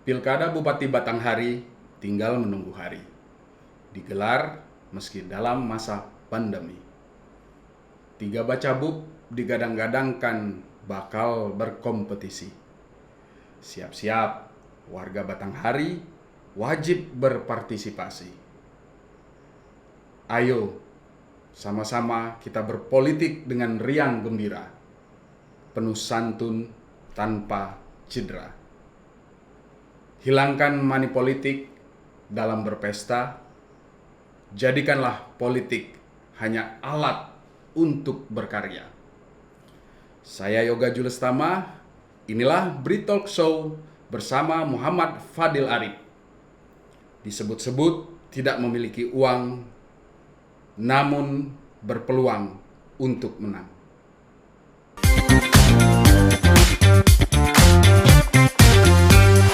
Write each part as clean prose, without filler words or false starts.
Pilkada Bupati Batanghari tinggal menunggu hari. Digelar meski dalam masa pandemi. 3 bacabuk digadang-gadangkan bakal berkompetisi. Siap-siap, warga Batanghari wajib berpartisipasi. Ayo, sama-sama kita berpolitik dengan riang gembira, penuh santun tanpa cedera. Hilangkan money politik dalam berpesta. Jadikanlah politik hanya alat untuk berkarya. Saya Yoga Julestama. Inilah Bri Talk Show bersama Muhammad Fadil Arif. Disebut-sebut tidak memiliki uang, namun berpeluang untuk menang.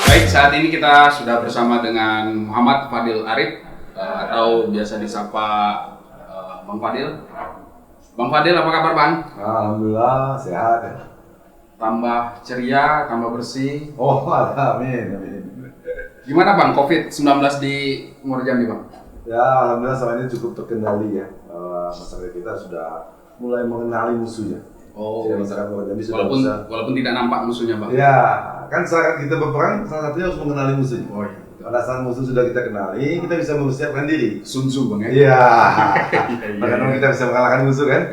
Baik, saat ini kita sudah bersama dengan Muhammad Fadil Arif atau biasa disapa Bang Fadil. Bang Fadil, apa kabar Bang? Alhamdulillah sehat. Tambah ceria, tambah bersih. Oh, amin. Gimana Bang, COVID-19 di Muara Jambi Bang? Ya, alhamdulillah selama ini cukup terkendali ya. Masyarakat kita sudah mulai mengenali musuhnya. Oh, jadi masyarakat Muara Jambi sudah walaupun tidak nampak musuhnya Bang. Ya, kan saat kita berperang salah satunya harus mengenali musuhnya. Oh iya. Pada saat musuh sudah kita kenali, kita bisa mempersiapkan diri. Sun Tzu Bang ya? Iya. Bagaimana kita bisa mengalahkan musuh kan?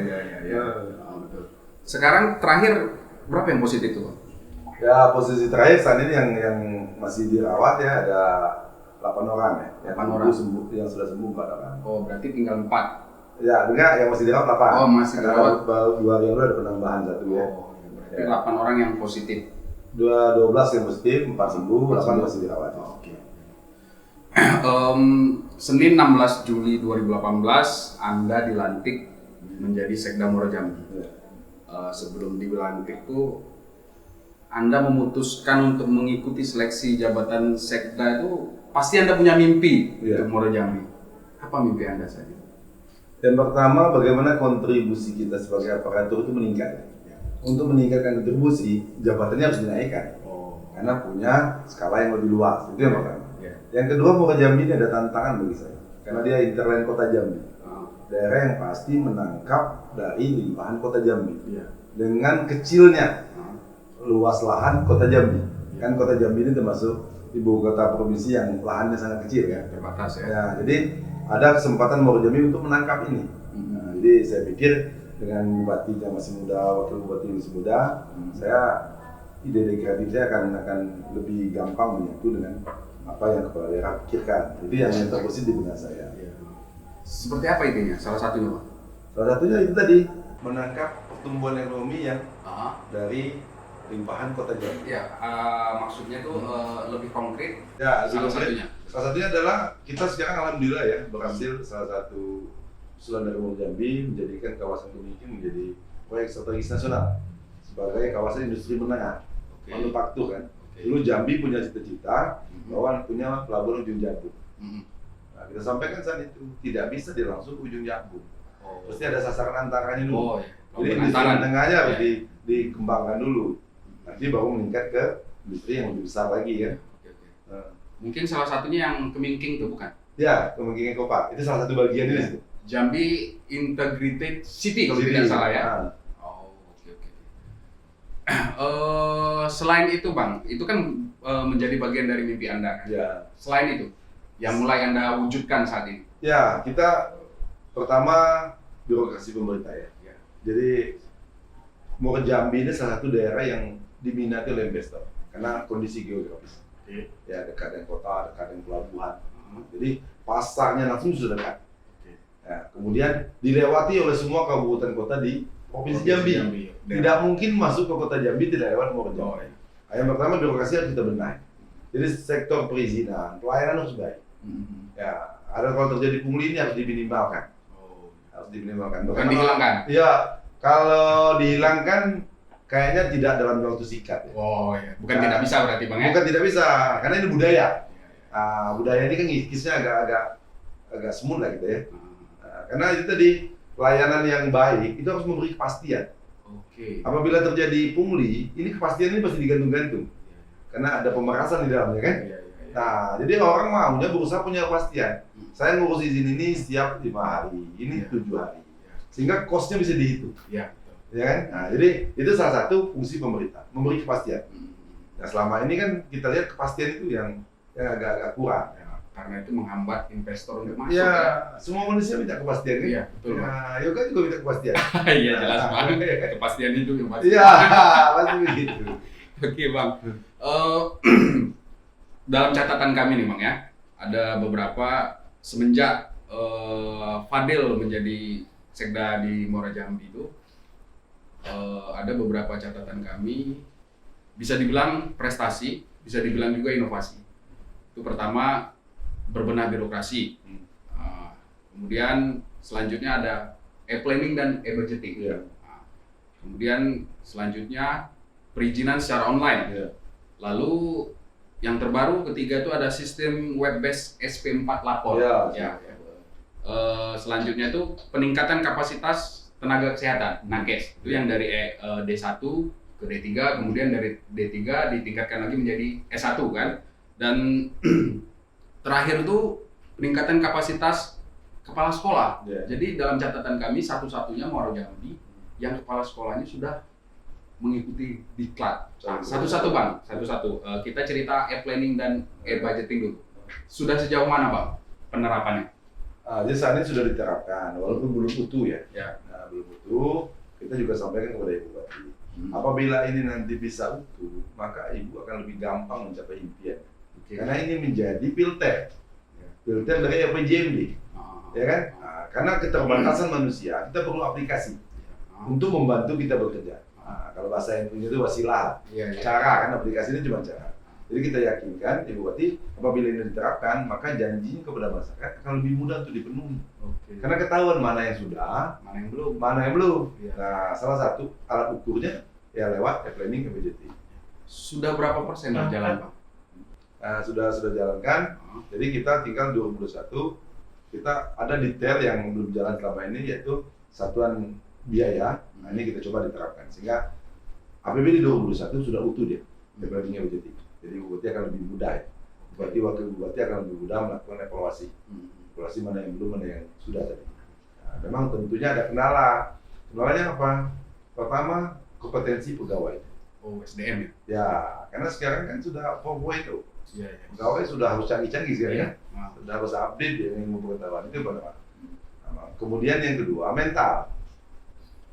Iya. Oh, betul. Sekarang terakhir berapa yang positif tuh Bang? Ya, posisi terakhir saat ini yang masih dirawat ya ada 8 orang ya. 8 orang. Yang sudah sembuh 4 orang. Oh, berarti tinggal 4. Ya, enggak, yang masih dirawat 8. Oh, masih dirawat. Baru 2 hari lalu ada penambahan 1 ya. Oh, berarti 8 orang yang positif. 12 yang positif, 4 sembuh, 8 masih dirawat. Oh, oke. Senin 16 Juli 2018, Anda dilantik menjadi Sekda Muara Jambi. Ya. Sebelum dilantik tuh, Anda memutuskan untuk mengikuti seleksi jabatan Sekda itu, pasti Anda punya mimpi untuk Muara Jambi. Apa mimpi Anda saja? Yang pertama, bagaimana kontribusi kita sebagai aparatur itu meningkat. Untuk meningkatkan kontribusi, jabatannya harus dinaikkan. Karena punya skala yang lebih luas, itu yang pertama. Yang kedua, Muara Jambi ini ada tantangan bagi saya. Karena dia hinterland kota Jambi. Daerah yang pasti menangkap dari limpahan kota Jambi. Dengan kecilnya luas lahan kota Jambi. Kan kota Jambi ini termasuk ibu kota provinsi yang lahannya sangat kecil ya. Terbatas ya. Ya, jadi ada kesempatan Muara Jambi untuk menangkap ini. Nah, jadi saya pikir dengan bupati yang masih muda, wakil bupati yang masih muda, saya ide kreatif saya akan lebih gampang menyatu dengan apa yang kepala daerah pikirkan. Jadi yang terbesit di benak saya. Seperti apa idenya? Salah satunya Pak? Salah satunya itu tadi menangkap pertumbuhan ekonomi yang dari limpahan kota Jambi. Ya, maksudnya itu lebih konkret. Ya, salah satunya. Salah satunya adalah kita sekarang alhamdulillah ya berhasil salah satu usulan dari Muara Jambi menjadikan kawasan Tuniki menjadi proyek strategis nasional sebagai kawasan industri menengah, manufaktur kan. Dulu Jambi punya cita-cita bahwa punya pelabuhan ujung jambung. Nah, kita sampaikan saat itu tidak bisa dia langsung ujung jambung. Pasti ada sasaran antaranya dulu. Jadi industri menengahnya harus dikembangkan dulu. Nanti baru meningkat ke industri yang lebih besar lagi ya. Mungkin salah satunya yang Kemingking tuh bukan? Ya, Kemingking Ekopark. Itu salah satu bagian di situ. Jambi Integrated City kalau tidak salah ya. Selain itu Bang, itu kan menjadi bagian dari mimpi Anda. Ya. Selain itu, yang mulai Anda wujudkan saat ini. Ya, kita pertama birokrasi pemerintah ya. Jadi Muara Jambi ini salah satu daerah yang diminati oleh investor karena kondisi geografis. Ya, dekat dengan kota, dekat dengan pelabuhan. Jadi pasarnya langsung sudah dekat. Oke. Nah, kemudian dilewati oleh semua kabupaten kota di Provinsi Jambi. Dan- Tidak mungkin masuk ke kota Jambi tidak lewat Muara Oh, Jambi. iya. Yang pertama birokrasi harus kita benahi. Jadi sektor perizinan, pelayanan harus baik. Mhm. Ya, ada kalau terjadi pungli ini harus diminimalkan. Oh. Harus diminimalkan. Bukan dihilangkan. Iya, kalau dihilangkan kayaknya tidak dalam waktu singkat. Ya. Oh iya, bukan Nah, tidak bisa berarti Bang ya? Bukan tidak bisa, karena ini budaya. Iya, iya. Budaya ini kan ngikisnya agak smooth lah gitu ya. Ah, Karena itu tadi pelayanan yang baik itu harus memberi kepastian. Oke. Apabila terjadi pungli, ini kepastian ini pasti digantung-gantung. Karena ada pemerasan di dalamnya kan. Iya, iya, iya. Nah, jadi orang maunya berusaha punya kepastian. Saya ngurus izin ini setiap 5 hari, ini Iya. 7 hari. Iya. Sehingga cost-nya bisa dihitung. Iya, betul. Ya kan? Nah, jadi itu salah satu fungsi pemerintah, memberi kepastian. Mhm. Nah, selama ini kan kita lihat kepastian itu yang agak kurang. Ya, karena itu menghambat investor untuk masuk Ya, ya. semua manusia minta kepastian kan? Iya, betul Bang. Nah, yoga juga minta kepastian. Iya, jelas banget. Kepastian hidup yang pasti. Iya, pasti begitu. Oke Bang. Dalam catatan kami nih Bang ya, ada beberapa semenjak Fadil menjadi Sekda di Muara Jambi itu, ada beberapa catatan kami, bisa dibilang prestasi, bisa dibilang juga inovasi. Itu pertama, berbenah birokrasi. Kemudian selanjutnya ada e-planning dan e-budgeting. Iya. Nah, kemudian selanjutnya perizinan secara online. Iya. Lalu yang terbaru ketiga itu ada sistem web based SP4 lapor. Iya. Ya. Selanjutnya itu peningkatan kapasitas tenaga kesehatan nakes. Itu yang dari D1 ke D3, kemudian dari D3 ditingkatkan lagi menjadi S1 kan. Dan terakhir itu peningkatan kapasitas kepala sekolah. Iya. Jadi dalam catatan kami satu-satunya Muara Jambi yang kepala sekolahnya sudah mengikuti diklat. Satu-satu Bang, satu-satu. Kita cerita e-planning dan e-budgeting dulu. Sudah sejauh mana Bang penerapannya? Jadi saat ini sudah diterapkan, walaupun belum utuh ya. Ya. Nah, belum utuh, kita juga sampaikan kepada Ibu Bupati. Apabila ini nanti bisa utuh, maka Ibu akan lebih gampang mencapai impian. Oke. Karena ini menjadi pilter. Ya. Pilter dari RPJMD. Ah. Ya kan? Nah, karena keterbatasan manusia, kita perlu aplikasi Ah. untuk membantu kita bekerja. Nah, kalau bahasa yang punya itu wasilah. Iya, iya. Cara kan aplikasi ini cuma cara. Jadi kita yakinkan Ibu Bupati apabila ini diterapkan maka janjinya kepada masyarakat akan lebih mudah untuk dipenuhi. Oke. Karena ketahuan mana yang sudah, Mana yang belum? mana yang belum. Iya. Nah, salah satu alat ukurnya ya lewat e-planning e-budgeting. Sudah berapa persen berjalan Bang? Nah, sudah jalankan. Ah. Jadi kita tinggal 2021 kita ada detail yang belum jalan selama ini yaitu satuan biaya. Nah, ini kita coba diterapkan sehingga APBD 2021 sudah utuh dia e-planning e-budgeting. Jadi Bupati akan lebih mudah ya. Bupati wakil Bupati akan lebih mudah melakukan evaluasi. Evaluasi mana yang belum, mana yang sudah tadi. Nah, memang tentunya ada kendala. Kendalanya apa? Pertama, kompetensi pegawai. Oh, SDM ya? Ya, karena sekarang kan sudah 4.0. Iya, iya. Pegawai sudah harus canggih-canggih sekarang ya. Ah. Sudah harus update ya ilmu pengetahuan itu pertama. Nah, kemudian yang kedua, mental.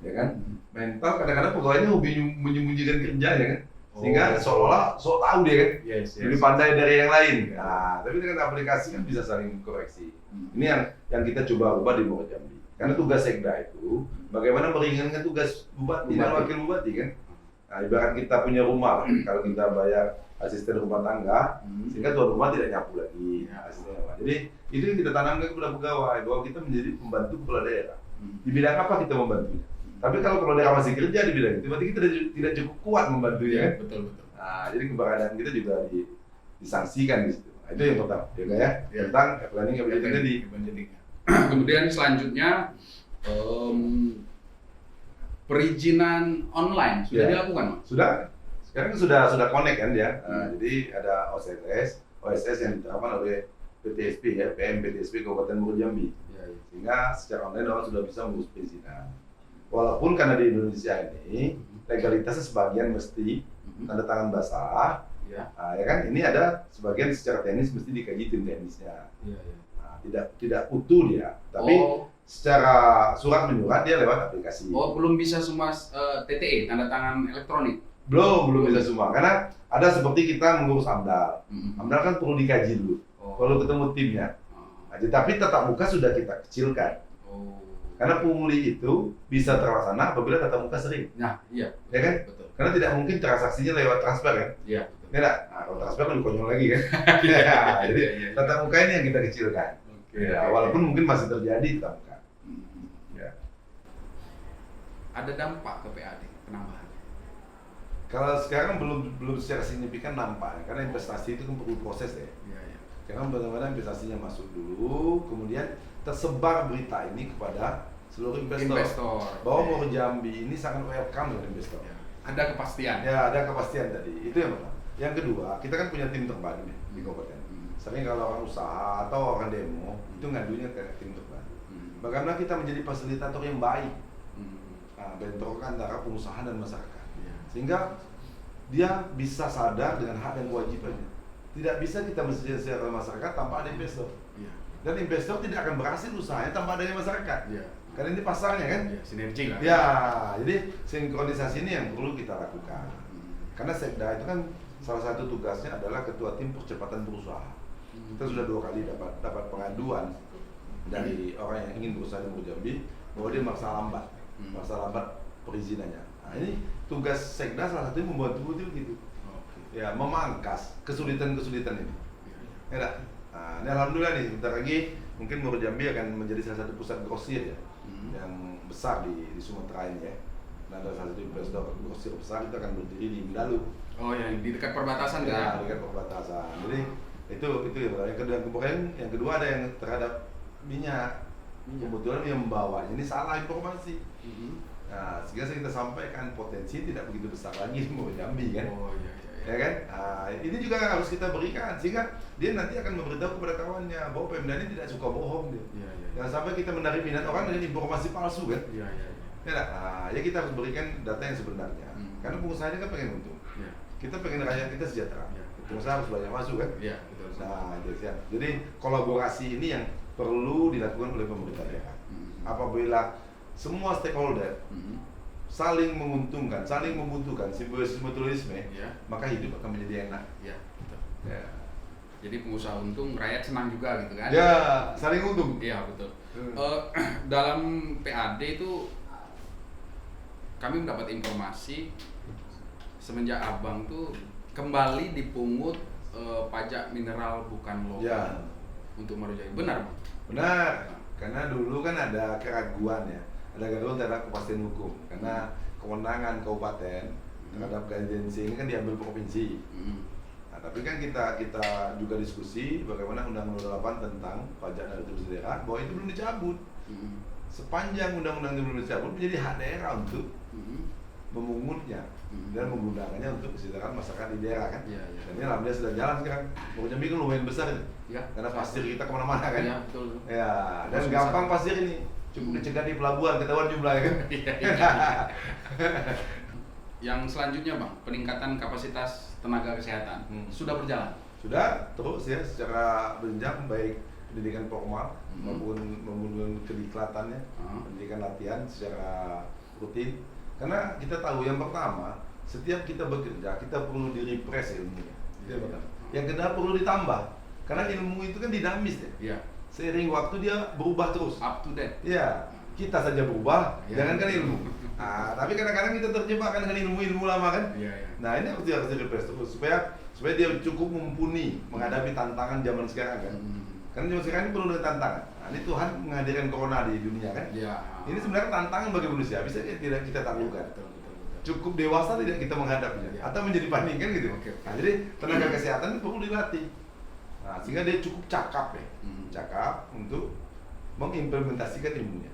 Ya kan? Mental kadang-kadang pegawainya hobi menyembunyikan kerja ya kan? Sehingga seolah-olah sok tahu dia kan? Yes, yes. Lebih pandai dari yang lain. Nah, tapi dengan aplikasi kan bisa saling koreksi. Ini yang kita coba ubah di Muara Jambi. Karena tugas Sekda itu bagaimana meringankan tugas Bupati dan Wakil Bupati kan. Nah, ibarat kita punya rumah, kalau kita bayar asisten rumah tangga, sehingga tuan rumah tidak nyapu lagi. Asisten rumah. Jadi itu yang kita tanamkan kepada pegawai bahwa kita menjadi pembantu kepala daerah. Di bidang apa kita membantunya? Tapi kalau kepala daerah masih kerja di bidang itu, berarti kita tidak cukup kuat membantunya kan. Betul, betul. Nah, jadi keberadaan kita juga disangsikan di situ. Nah, itu yang pertama, ya tentang planning yang begitu tadi. Kemudian selanjutnya perizinan online sudah Ya. dilakukan, Mas? Sudah, sekarang sudah connect kan ya. Nah, jadi ada OSS yang diterapkan oleh PTSP ya, PM PTSP Kabupaten Muara Jambi. Ya, ya. Sehingga secara online orang sudah bisa mengurus perizinan. Walaupun karena di Indonesia ini legalitasnya sebagian mesti tanda tangan basah, Ya. nah, ya kan ini ada sebagian secara teknis mesti dikaji tim teknisnya. Ya, ya. Nah, tidak utuh dia, tapi secara surat menyurat dia lewat aplikasi. Belum bisa semua TTE, tanda tangan elektronik. Belum bisa semua, karena ada seperti kita mengurus AMDAL. AMDAL kan perlu dikaji dulu, perlu ketemu timnya. Tapi tatap muka sudah kita kecilkan. Oh. Karena pungli itu bisa terlaksana apabila tatap muka sering. Nah, iya. Ya kan? Betul. Karena tidak mungkin transaksinya lewat transfer kan? Iya, betul. Tidak. Nah, kalau transfer lebih konyol lagi kan? Ya, jadi tatap muka ini yang kita kecilkan. Oke. Ya, walaupun mungkin masih terjadi tatap muka. Ya. Ada dampak ke PAD penambahan? Kalau sekarang belum secara signifikan nampak, karena investasi itu kan perlu proses ya. Iya, iya. Sekarang bagaimana investasinya masuk dulu, kemudian tersebar berita ini kepada seluruh investor. Bahwa Moro Jambi ini sangat welcome dengan investor. Ya. Ada kepastian. Ya, ada kepastian tadi. Itu yang pertama. Yang kedua, kita kan punya tim terpadu nih di kabupaten. Sering kalau orang usaha atau orang demo itu ngadunya ke tim terpadu. Bagaimana kita menjadi fasilitator yang baik, bentrokan antara pengusaha dan masyarakat. Sehingga dia bisa sadar dengan hak dan kewajibannya. Tidak bisa kita mensejahterakan masyarakat tanpa ada investor. Dan investor tidak akan berhasil usahanya tanpa adanya masyarakat. Karena ini pasarnya kan. Sinergi lah. Ya, jadi sinkronisasi ini yang perlu kita lakukan. Karena Sekda itu kan salah satu tugasnya adalah ketua tim percepatan berusaha. Kita sudah 2 kali dapat pengaduan dari orang yang ingin berusaha di Moro Jambi bahwa dia maksa lambat perizinannya. Nah, ini tugas Sekda salah satunya membantu gitu. Ya, memangkas kesulitan-kesulitan ini. Ya, nah, ini alhamdulillah nih, bentar lagi mungkin Moro Jambi akan menjadi salah satu pusat grosir ya, yang besar di Sumatera ini ya. Nah, ada salah satu investor grosir besar itu akan berdiri di Mindalu. Oh, yang di dekat perbatasan kan? Ya, di dekat perbatasan. Jadi itu yang kedua ada yang terhadap minyak. Kebetulan yang membawa ini salah informasi. Nah, sehingga kita sampaikan potensi tidak begitu besar lagi di Moro Jambi kan. Oh iya. Ya kan? Nah, ini juga harus kita berikan sehingga dia nanti akan memberitahu kepada kawannya bahwa Pemda ini tidak suka bohong dia. Jangan sampai kita menarik minat orang dengan informasi palsu kan? Iya. Ya kita harus berikan data yang sebenarnya. Karena pengusaha ini kan pengen untung. Kita pengen rakyat kita sejahtera. Pengusaha harus banyak masuk kan? Iya, betul. Nah, jadi kolaborasi ini yang perlu dilakukan oleh pemerintah daerah. Apabila semua stakeholder saling menguntungkan, saling membutuhkan, simbiosis mutualisme, maka hidup akan menjadi enak. Iya, betul. Ya. Jadi pengusaha untung, rakyat senang juga gitu kan? Ya, saling untung. Iya, betul. Dalam PAD itu kami mendapat informasi semenjak Abang tuh kembali dipungut pajak mineral bukan lokal. Ya. Untuk Moro Jambi. Benar, Bang? Benar. Karena dulu kan ada keraguan ya. Ada keraguan terhadap kepastian hukum. Karena kewenangan kabupaten terhadap agensi ini kan diambil provinsi. Nah, tapi kan kita juga diskusi bagaimana Undang-Undang 8 tentang pajak dari daerah bahwa itu belum dicabut. Sepanjang undang-undang itu belum dicabut menjadi hak daerah untuk memungutnya dan menggunakannya untuk kesejahteraan masyarakat di daerah kan. Dan ini alhamdulillah sudah jalan sekarang. Moro Jambi kan lumayan besar ini. Karena pasir kita kemana-mana kan. Iya, betul. Ya, dan gampang pasir ini. Cukup dicegat di pelabuhan, ketahuan jumlahnya kan. Yang selanjutnya Bang, peningkatan kapasitas tenaga kesehatan sudah berjalan? Sudah, terus ya secara berjenjang baik pendidikan formal maupun kediklatannya, pendidikan latihan secara rutin. Karena kita tahu yang pertama, setiap kita bekerja kita perlu di-refresh ilmunya. Itu yang pertama. Yang kedua perlu ditambah, karena ilmu itu kan dinamis ya. Iya. Seiring waktu dia berubah terus. Up to date. Iya, kita saja berubah, jangankan ilmu. Nah, tapi kadang-kadang kita terjebak dengan ilmu-ilmu lama kan. Nah, ini harus di-refresh terus supaya dia cukup mumpuni menghadapi tantangan zaman sekarang kan. Karena zaman sekarang ini penuh dengan tantangan. Nah, ini Tuhan menghadirkan corona di dunia kan. Ini sebenarnya tantangan bagi manusia, bisa tidak kita taklukkan. Cukup dewasa tidak kita menghadapinya atau menjadi panik kan gitu. Nah, jadi tenaga kesehatan perlu dilatih. Nah, sehingga dia cukup cakap ya. Cakap untuk mengimplementasikan ilmunya.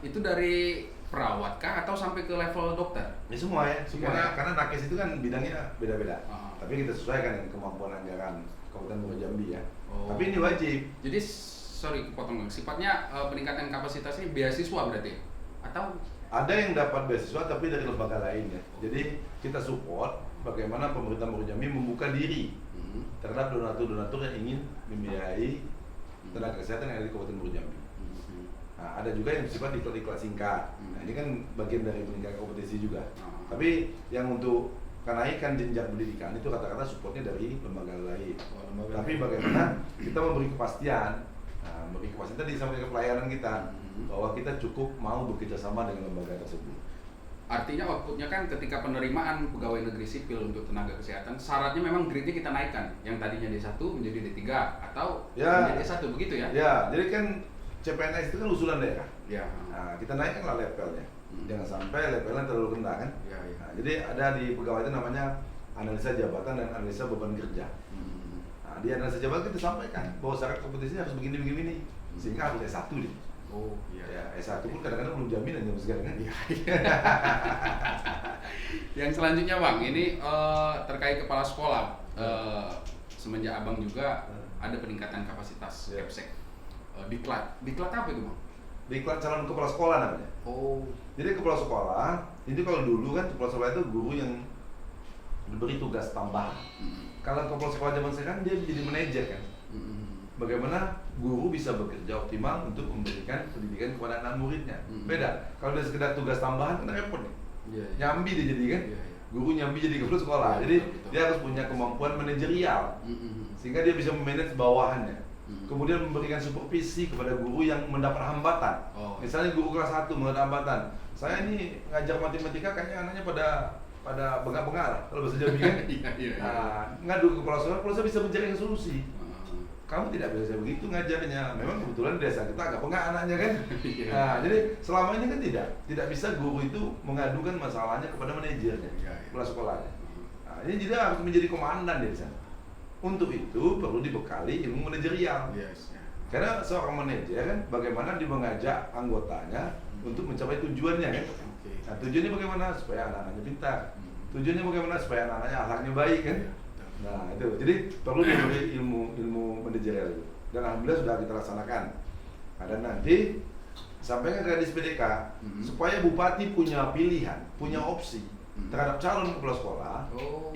Itu dari perawat kah atau sampai ke level dokter? Ini semua ya, karena nakes itu kan bidangnya beda-beda. Tapi kita sesuaikan dengan kemampuan anggaran Kabupaten Moro Jambi ya. Tapi ini wajib. Jadi sorry kepotong, sifatnya peningkatan kapasitas ini beasiswa berarti? Atau ada yang dapat beasiswa tapi dari lembaga lain ya. Jadi kita support bagaimana pemerintah Moro Jambi membuka diri terhadap donatur-donatur yang ingin membiayai tenaga kesehatan yang ada di Kabupaten Moro Jambi. Nah, ada juga yang bersifat iklan-iklan singkat. Nah, ini kan bagian dari peningkatan kompetisi juga. Tapi yang untuk kenaikan jenjang pendidikan itu kata-kata supportnya dari lembaga lain. Tapi bagaimana kita memberi kepastian Nah, memberi kepastian tadi sampai ke pelayanan kita bahwa kita cukup mau bekerja sama dengan lembaga tersebut. Artinya outputnya kan ketika penerimaan pegawai negeri sipil untuk tenaga kesehatan, syaratnya memang grade-nya kita naikkan. Yang tadinya D1 menjadi D3 atau menjadi S1, begitu ya? Ya, jadi kan CPNS itu kan usulan daerah. Ya. Nah, kita naikkanlah levelnya. Jangan sampai levelnya terlalu rendah kan. Ya, ya. Nah, jadi ada di pegawai itu namanya analisa jabatan dan analisa beban kerja. Nah, di analisa jabatan kita sampaikan bahwa syarat kompetisi harus begini, sehingga harus S1 deh. Oh, iya. Ya, S1 pun kadang-kadang belum jaminan jam sekarang kan. Iya. Yang selanjutnya Bang, ini terkait kepala sekolah. Semenjak Abang juga ada peningkatan kapasitas Ya. Kepsek. Diklat apa itu Bang? Diklat calon kepala sekolah namanya. Oh. Jadi kepala sekolah, itu kalau dulu kan kepala sekolah itu guru yang diberi tugas tambahan. Kalau kepala sekolah zaman sekarang dia menjadi manajer kan. Bagaimana guru bisa bekerja optimal untuk memberikan pendidikan kepada anak muridnya. Beda. Kalau dia sekedar tugas tambahan kan repot nih. Iya. Nyambi dia jadi kan. Iya, iya. Guru nyambi jadi kepala sekolah. Iya, Jadi betul. dia harus punya kemampuan manajerial sehingga dia bisa memanage bawahannya. Kemudian memberikan supervisi kepada guru yang mendapat hambatan. Oh. Misalnya guru kelas 1 mendapat hambatan. Saya ini ngajar matematika kayaknya anaknya pada bengak-bengak lah kalau bahasa Jambi kan. Iya. Nah, ngadu ke kepala sekolah bisa mencari solusi. Kamu tidak bisa begitu ngajarnya. Memang kebetulan desa kita agak bengak anaknya kan. Nah, jadi selama ini kan tidak bisa guru itu mengadukan masalahnya kepada manajernya, kepala sekolahnya. Nah, ini jadi harus menjadi komandan di sana. Untuk itu perlu dibekali ilmu manajerial. Yes. Karena seorang manajer kan bagaimana dia mengajak anggotanya untuk mencapai tujuannya kan. Nah, tujuannya bagaimana? Supaya anak-anaknya pintar. Tujuannya bagaimana? Supaya anak-anaknya akhlaknya baik kan. Nah, itu. Jadi perlu diberi ilmu manajerial itu. Dan alhamdulillah sudah kita laksanakan. Nah, dan nanti sampaikan ke Kadis PDK supaya bupati punya pilihan, punya opsi terhadap calon kepala sekolah.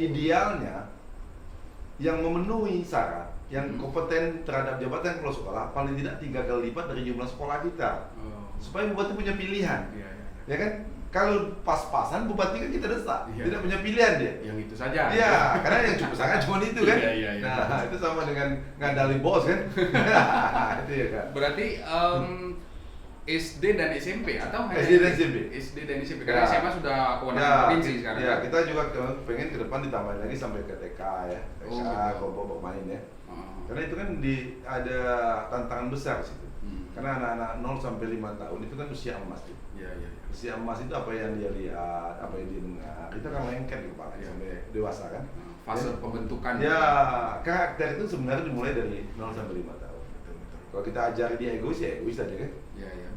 Idealnya yang memenuhi syarat, yang kompeten terhadap jabatan kepala sekolah paling tidak 3 kali lipat dari jumlah sekolah kita. Supaya bupati punya pilihan. Ya kan? Kalau pas-pasan bupati kan kita desak, tidak punya pilihan dia. Yang itu saja. Iya, karena yang cukup sangat cuma itu kan. Iya. Nah, itu sama dengan ngandali bos kan. Itu ya kan. Berarti SD dan SMP atau hanya SD dan SMP? SD dan SMP. Karena SMA sudah kewenangan provinsi sekarang. Ya, kita juga pengen ke depan ditambahin lagi sampai ke TK ya. TK, kelompok bermain ya. Karena itu kan ada tantangan besar situ. Karena anak-anak 0 sampai 5 tahun itu kan usia emas tuh. Iya. Usia emas itu apa yang dia lihat, apa yang dia dengar, itu kan lengket di kepala sampai dewasa kan. Fase pembentukan. Ya, karakter itu sebenarnya dimulai dari 0 sampai 5 tahun. Betul. Kalau kita ajari dia egois, ya egois aja kan. Iya.